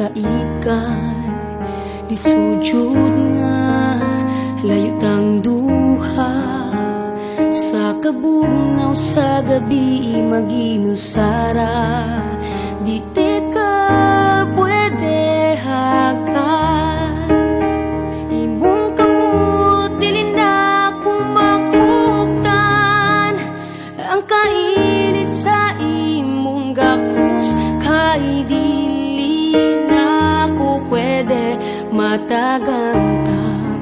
kaikan di sujud nga layut ang duha sa kabugnaw sa gabi maginusara di te ka pwede hakan imong kamot dili na kumakuptan ang kainit sa imong gakus kay dili na ko pwede matagang kam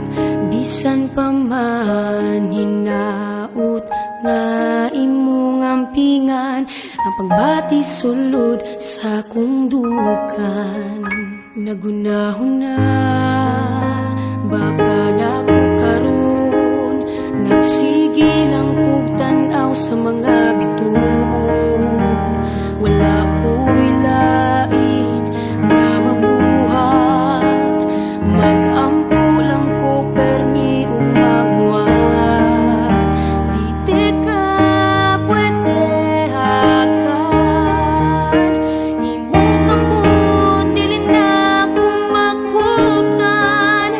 bisan pa man hinaut nga imong ampingan ang pagbati sulod sa kong dukan nagunahon na baka na ko karon nagsige lang kog tan-aw sa mga bituon wala ko'y lain nga mabuhat magampo lang ko permi ug maghuwat di te ka pwede hakan imong kamot dili na ko makuptan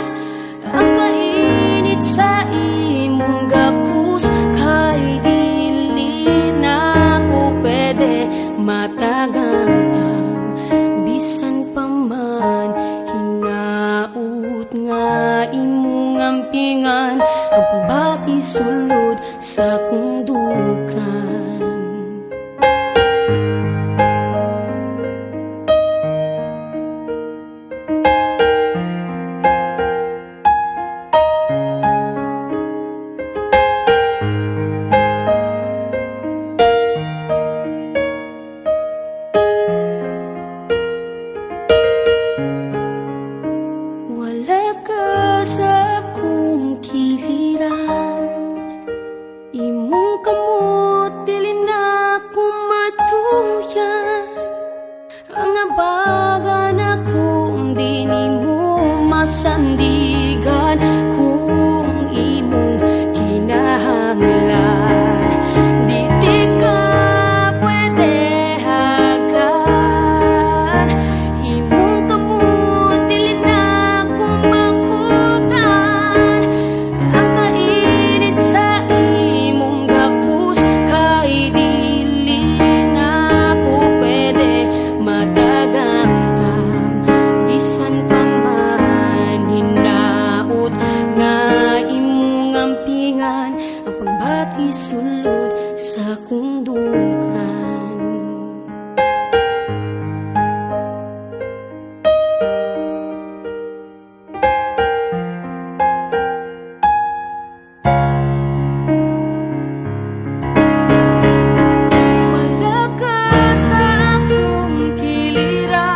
ang kainit sa imong gakus kay dili na ko pwede matagang kam bisan pa man hinaut nga imong ampingan ang pagbati sulod sa kong dukan wala ka sa akong kiliran imong kamot dili na ko matuyan ang abagan akong di nimo masandigan kung imong kinahanglan di ti ka pwede hagan imong kamot dili na ko makutan ang kainit sa imong gakus kay dili na ko pwede matagang kam bisan pa man hinaut nga imong ampingan ang pagbati sulod sa kong dukan wala ka sa akong kiliran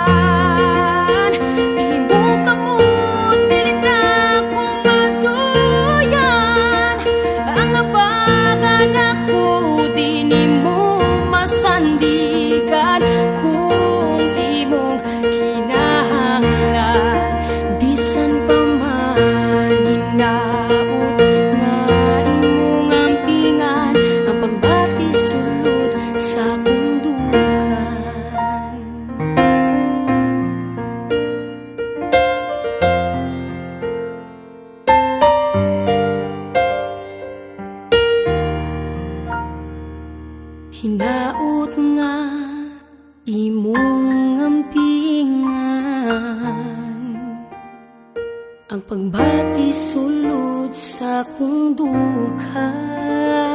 imong kamot dili na ko matuyan ang abagan ako di nimo masandigan kung imong kinahanglan bisan pa man hinaut nga imong ampingan ang pagbati sulod sa kong dukan hinaut nga imong ampingan ang pagbati sulod sa kong dukan